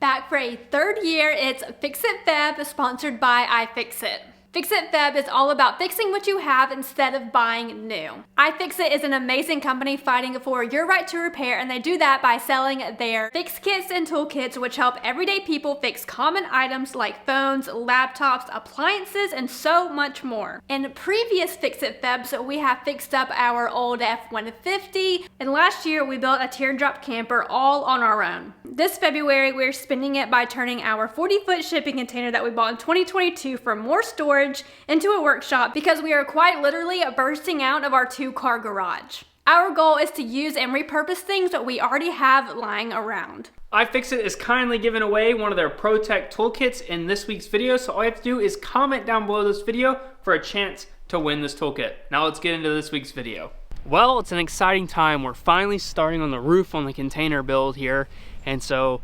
Back for a third year, it's Fix It Feb, sponsored by iFixit. Fix It Feb is all about fixing what you have instead of buying new. iFixit is an amazing company fighting for your right to repair, and they do that by selling their fix kits and toolkits, which help everyday people fix common items like phones, laptops, appliances, and so much more. In previous Fix It Febs, we have fixed up our old F-150, and last year we built a teardrop camper all on our own. This February, we're spending it by turning our 40-foot shipping container that we bought in 2022 for more storage into a workshop because we are quite literally bursting out of our 2-car garage. Our goal is to use and repurpose things that we already have lying around. iFixit is kindly giving away one of their ProTech toolkits in this week's video, so all you have to do is comment down below this video for a chance to win this toolkit. Now let's get into this week's video. Well, it's an exciting time. We're finally starting on the roof on the container build here, and so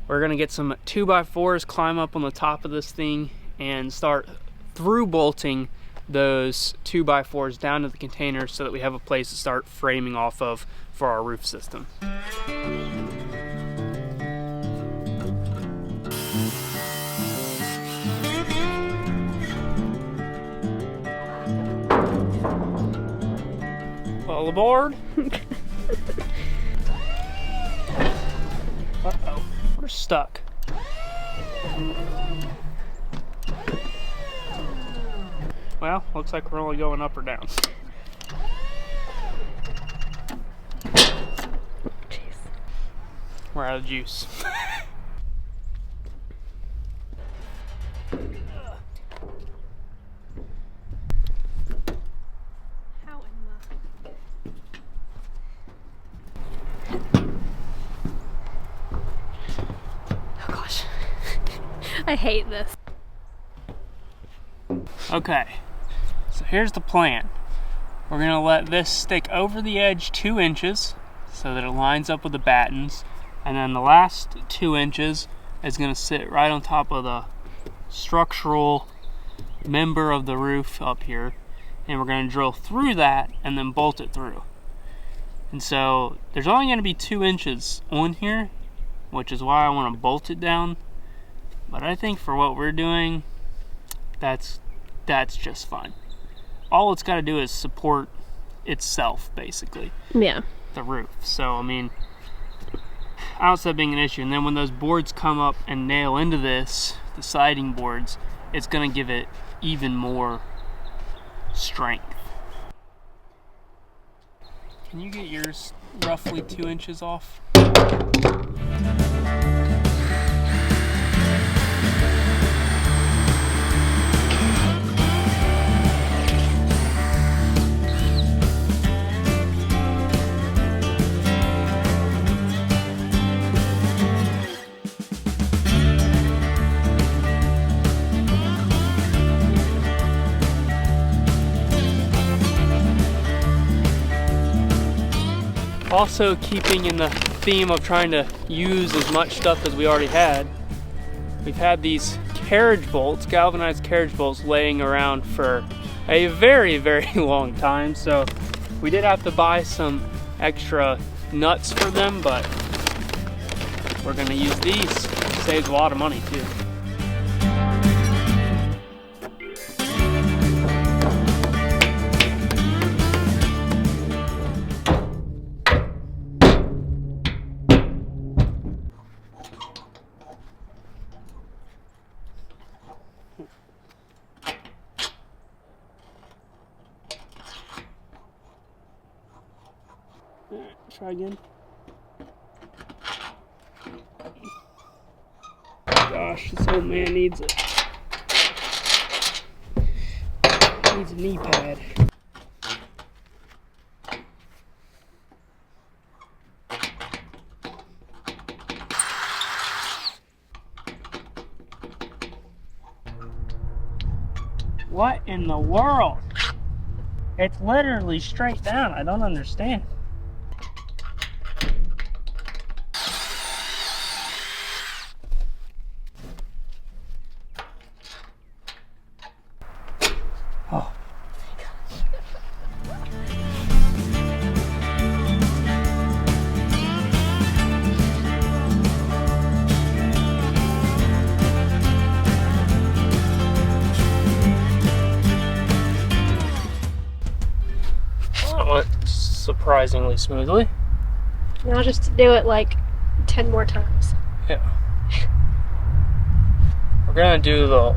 we're gonna get some 2x4s, climb up on the top of this thing, and start through bolting those 2x4s down to the container so that we have a place to start framing off of for our roof system. All aboard. Uh-oh, we're stuck. Well, looks like we're only going up or down. Jeez. We're out of juice. How in the... Oh gosh. I hate this. Okay. So here's the plan. We're gonna let this stick over the edge 2 inches so that it lines up with the battens, and then the last 2 inches is gonna sit right on top of the structural member of the roof up here, and we're gonna drill through that and then bolt it through. And so there's only gonna be 2 inches on here, which is why I wanna bolt it down, but I think for what we're doing, that's just fine. All it's got to do is support itself, basically. Yeah. The roof. So, I mean, I don't see that being an issue. And then when those boards come up and nail into this, the siding boards, it's going to give it even more strength. Can you get yours roughly 2 inches off? Also, keeping in the theme of trying to use as much stuff as we already had, we've had these carriage bolts, galvanized carriage bolts, laying around for a very, very long time. So we did have to buy some extra nuts for them, but we're gonna use these. It saves a lot of money too. Try again. Gosh, this old man needs it. Needs a knee pad. What in the world? It's literally straight down. I don't understand. Oh. surprisingly smoothly. And I'll just do it like 10 more times. Yeah. We're gonna do the...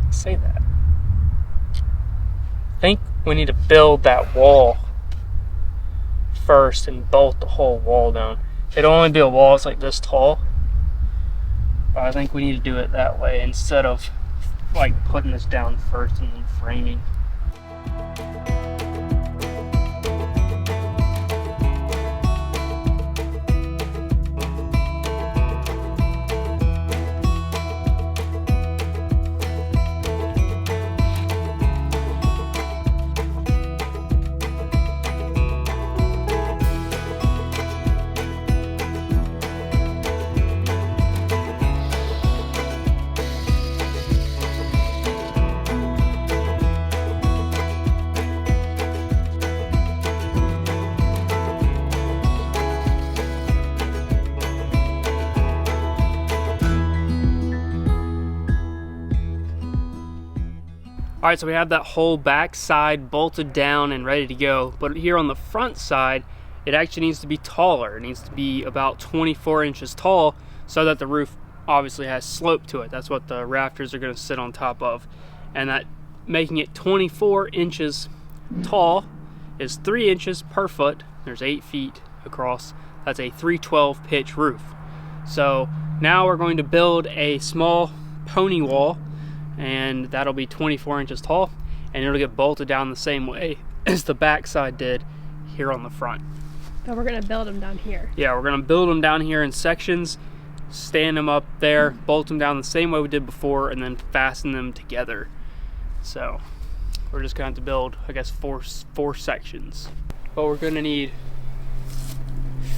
Say that. I think we need to build that wall first and bolt the whole wall down. It'll only be a wall that's like this tall. But I think we need to do it that way instead of like putting this down first and then framing. All right, so we have that whole back side bolted down and ready to go, but here on the front side, it actually needs to be taller. It needs to be about 24 inches tall so that the roof obviously has slope to it. That's what the rafters are gonna sit on top of. And that making it 24 inches tall is 3 inches per foot. There's 8 feet across. That's a 312 pitch roof. So now we're going to build a small pony wall, and that'll be 24 inches tall, and it'll get bolted down the same way as the back side did here on the front. But we're gonna build them down here. Yeah, we're gonna build them down here in sections, stand them up there, bolt them down the same way we did before, and then fasten them together. So we're just gonna have to build, I guess, four sections. But we're gonna need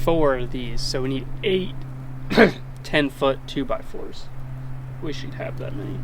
4 of these, so we need 8 10-foot 2x4s. We should have that many.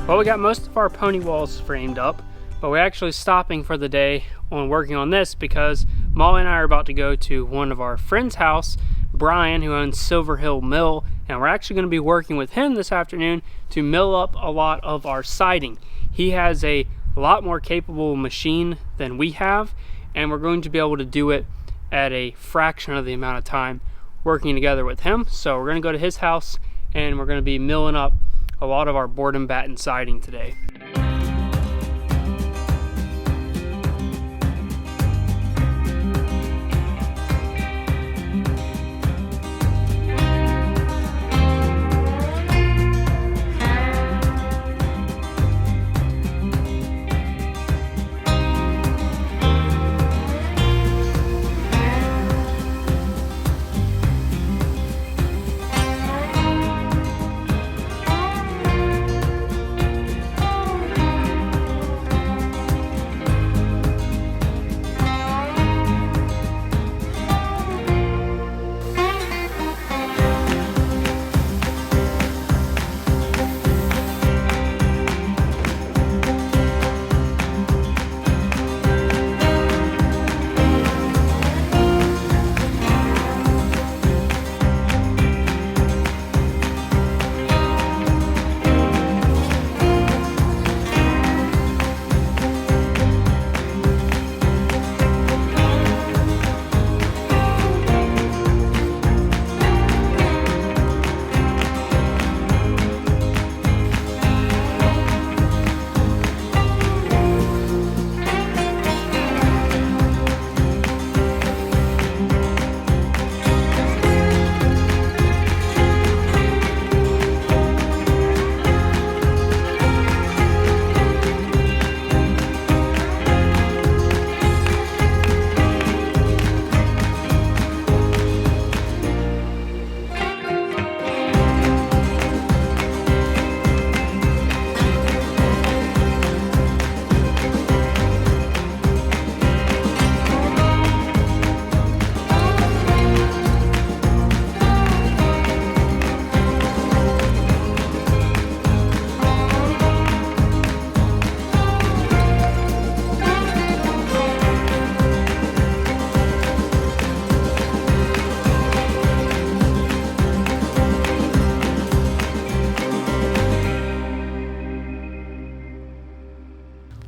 Well, we got most of our pony walls framed up, but we're actually stopping for the day on working on this because Molly and I are about to go to one of our friend's house, Brian, who owns Silver Hill Mill, and we're actually going to be working with him this afternoon to mill up a lot of our siding. He has a lot more capable machine than we have, and we're going to be able to do it at a fraction of the amount of time working together with him. So we're going to go to his house and we're going to be milling up a lot of our board and batten siding today.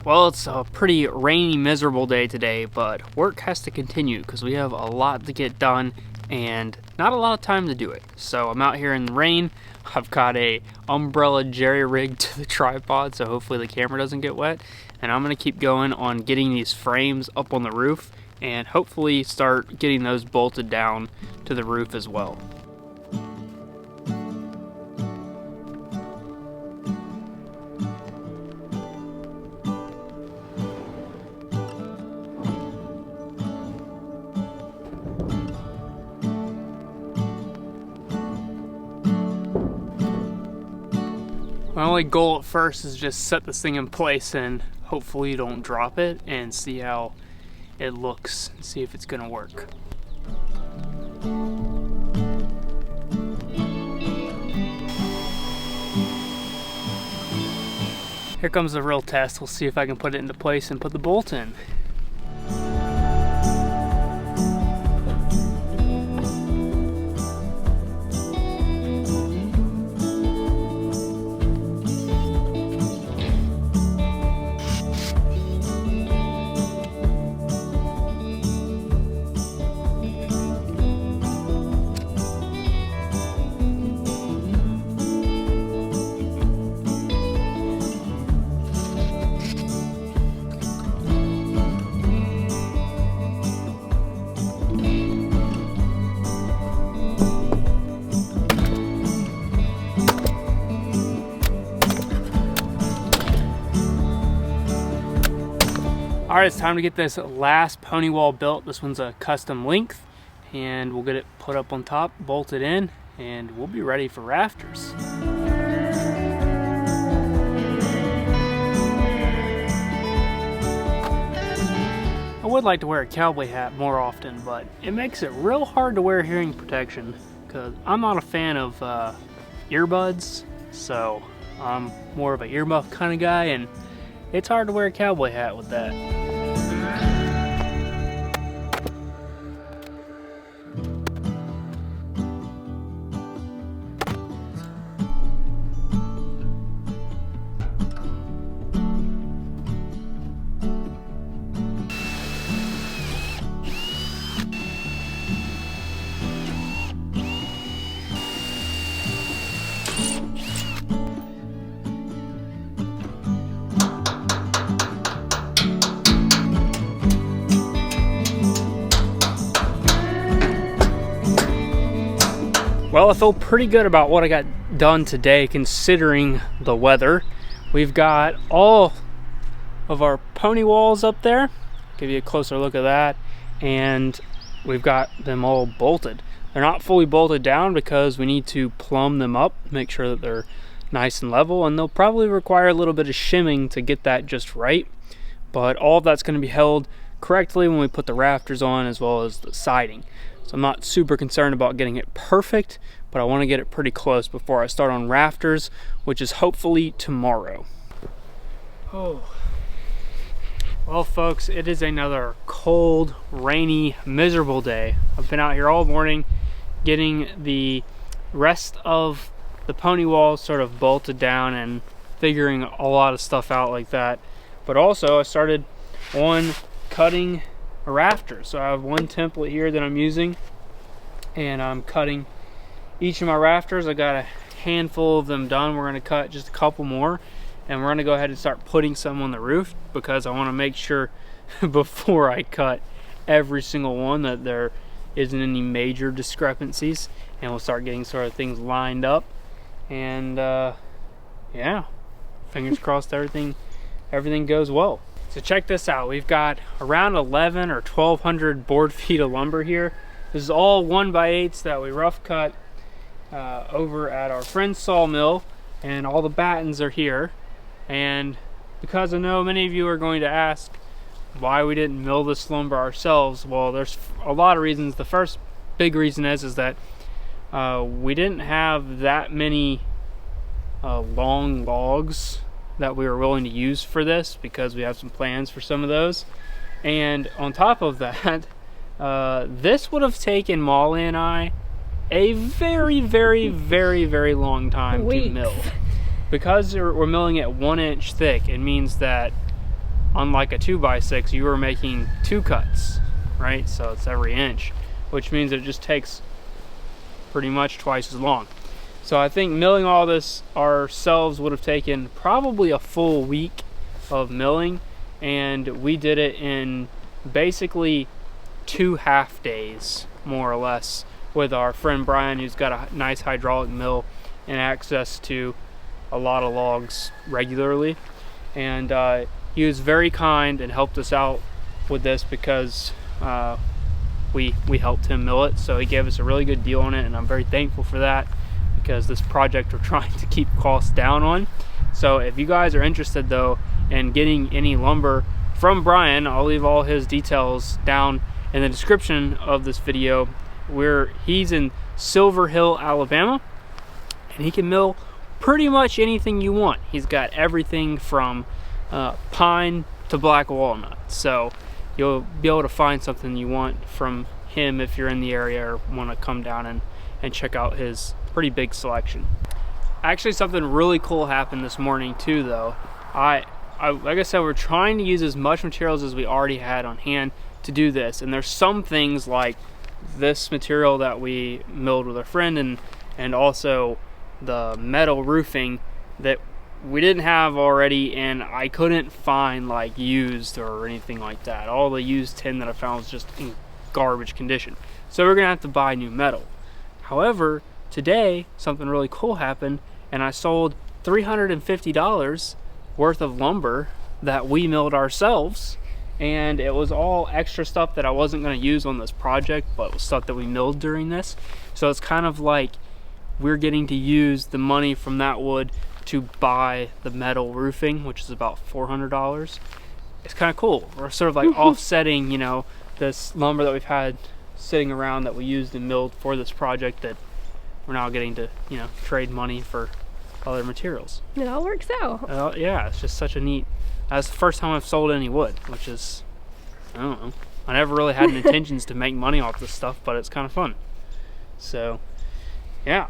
Well, it's a pretty rainy, miserable day today, but work has to continue because we have a lot to get done and not a lot of time to do it. So I'm out here in the rain. I've got a umbrella jerry rigged to the tripod, so hopefully the camera doesn't get wet. And I'm gonna keep going on getting these frames up on the roof and hopefully start getting those bolted down to the roof as well. My only goal at first is just set this thing in place and hopefully don't drop it and see how it looks and see if it's gonna work. Here comes the real test. We'll see if I can put it into place and put the bolt in. All right, it's time to get this last pony wall built. This one's a custom length, and we'll get it put up on top, bolted in, and we'll be ready for rafters. I would like to wear a cowboy hat more often, but it makes it real hard to wear hearing protection because I'm not a fan of earbuds, so I'm more of an earmuff kind of guy, and it's hard to wear a cowboy hat with that. Well, I feel pretty good about what I got done today considering the weather. We've got all of our pony walls up there. Give you a closer look at that. And we've got them all bolted. They're not fully bolted down because we need to plumb them up, make sure that they're nice and level, and they'll probably require a little bit of shimming to get that just right. But all of that's going to be held correctly when we put the rafters on as well as the siding. So I'm not super concerned about getting it perfect, but I want to get it pretty close before I start on rafters, which is hopefully tomorrow. Oh. Well, folks, it is another cold, rainy, miserable day. I've been out here all morning getting the rest of the pony walls sort of bolted down and figuring a lot of stuff out like that. But also I started on cutting a rafter. So I have one template here that I'm using and I'm cutting each of my rafters. I got a handful of them done. We're going to cut just a couple more and we're going to go ahead and start putting some on the roof because I want to make sure before I cut every single one that there isn't any major discrepancies, and we'll start getting sort of things lined up. And yeah, fingers crossed everything goes well. So check this out. We've got around 11 or 1200 board feet of lumber here. This is all 1x8s that we rough cut over at our friend's sawmill, and all the battens are here. And because I know many of you are going to ask why we didn't mill this lumber ourselves, well, there's a lot of reasons. The first big reason is that we didn't have that many long logs that we were willing to use for this because we have some plans for some of those. And on top of that, this would have taken Molly and I a very, very, very, very long time to mill. Because we're milling it 1 inch thick, it means that unlike a 2x6, you were making 2 cuts, right? So it's every inch, which means it just takes pretty much twice as long. So I think milling all this ourselves would have taken probably a full week of milling, and we did it in basically 2 half days, more or less, with our friend Brian, who's got a nice hydraulic mill and access to a lot of logs regularly. And he was very kind and helped us out with this because we helped him mill it, so he gave us a really good deal on it, and I'm very thankful for that, because this project we're trying to keep costs down on. So if you guys are interested though in getting any lumber from Brian, I'll leave all his details down in the description of this video. He's in Silver Hill, Alabama, and he can mill pretty much anything you want. He's got everything from pine to black walnut, so you'll be able to find something you want from him if you're in the area or want to come down and check out his pretty big selection. Actually, something really cool happened this morning too, though. Like I said, we're trying to use as much materials as we already had on hand to do this, and there's some things like this material that we milled with a friend, and also the metal roofing that we didn't have already, and I couldn't find like used or anything like that. All the used tin that I found was just in garbage condition, so we're gonna have to buy new metal. However, today something really cool happened, and I sold $350 worth of lumber that we milled ourselves, and it was all extra stuff that I wasn't going to use on this project, but it was stuff that we milled during this. So it's kind of like we're getting to use the money from that wood to buy the metal roofing, which is about $400. It's kind of cool. We're sort of like offsetting, you know, this lumber that we've had sitting around that we used and milled for this project, that we're now getting to, you know, trade money for other materials. It all works out. Yeah, it's just such a neat. That's the first time I've sold any wood, which is, I don't know. I never really had intentions to make money off this stuff, but it's kind of fun. So, yeah,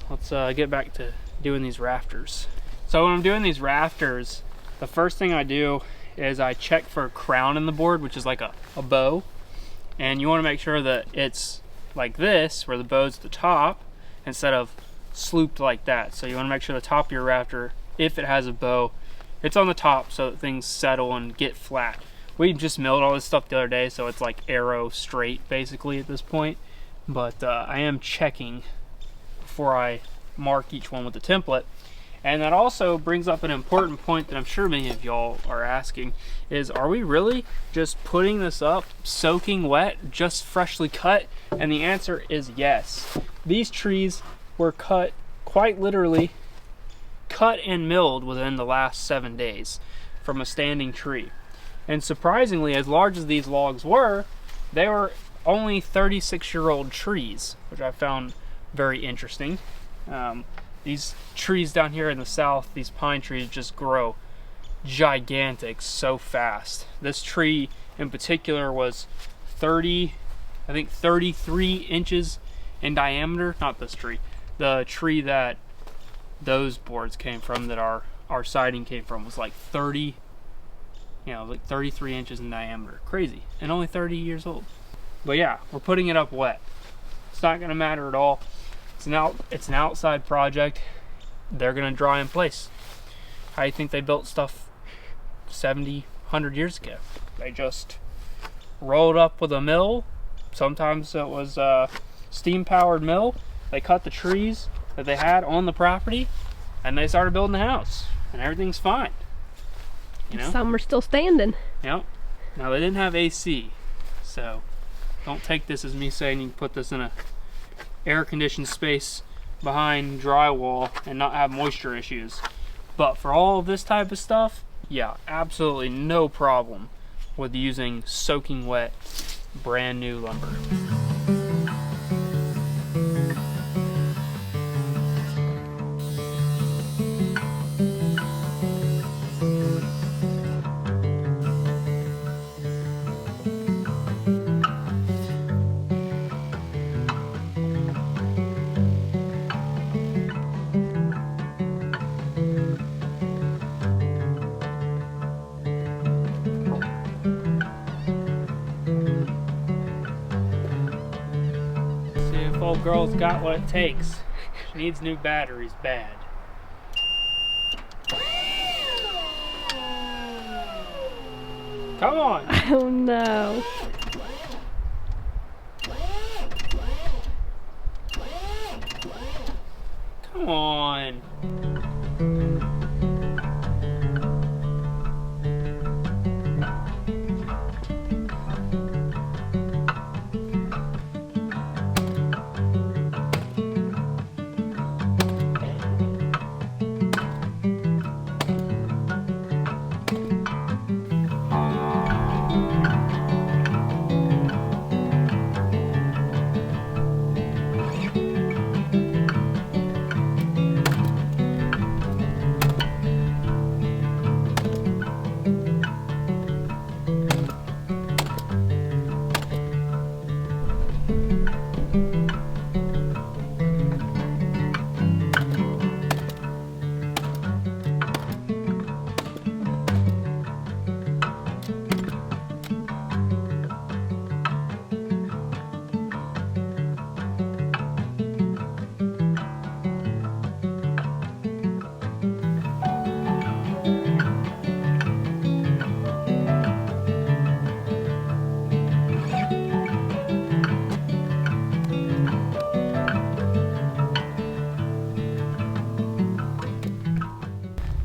let's get back to doing these rafters. So when I'm doing these rafters, the first thing I do is I check for a crown in the board, which is like a bow. And you want to make sure that it's like this, where the bow's at the top, instead of slooped like that. So you want to make sure the top of your rafter, if it has a bow, it's on the top so that things settle and get flat. We just milled all this stuff the other day, so it's like arrow straight basically at this point. But I am checking before I mark each one with the template. And that also brings up an important point that I'm sure many of y'all are asking, is are we really just putting this up soaking wet, just freshly cut? And the answer is yes. These trees were cut, quite literally cut and milled within the last 7 days from a standing tree. And surprisingly, as large as these logs were, they were only 36-year-old trees, which I found very interesting. These trees down here in the south, these pine trees, just grow gigantic so fast. This tree in particular was 33 inches in diameter. Not this tree, the tree that those boards came from, that our siding came from, was like 33 inches in diameter. Crazy. And only 30 years old. But yeah, we're putting it up wet. It's not gonna matter at all. It's an outside project. They're gonna dry in place. How do you think they built stuff 70, 100 years ago? They just rolled up with a mill. Sometimes it was a steam-powered mill. They cut the trees that they had on the property, and they started building the house, and everything's fine. You know? Some are still standing. Yep. Now they didn't have AC, so don't take this as me saying you can put this in a air-conditioned space behind drywall and not have moisture issues. But for all of this type of stuff, yeah, absolutely no problem with using soaking wet, brand new lumber. old girl's got what it takes. She needs new batteries bad. Come on. Oh no. Come on.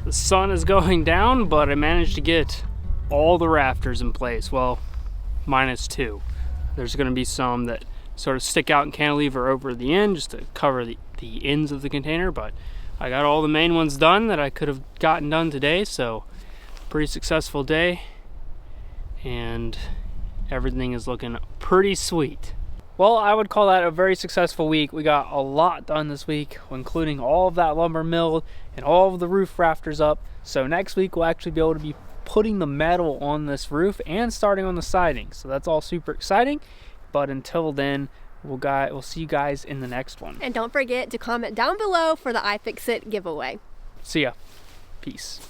The sun is going down, but I managed to get all the rafters in place. Well, minus 2. There's going to be some that sort of stick out and cantilever over the end just to cover the ends of the container, but I got all the main ones done that I could have gotten done today, so pretty successful day, and everything is looking pretty sweet. Well, I would call that a very successful week. We got a lot done this week, including all of that lumber milled and all of the roof rafters up. So next week we'll actually be able to be putting the metal on this roof and starting on the siding. So that's all super exciting. But until then, we'll see you guys in the next one. And don't forget to comment down below for the iFixit giveaway. See ya. Peace.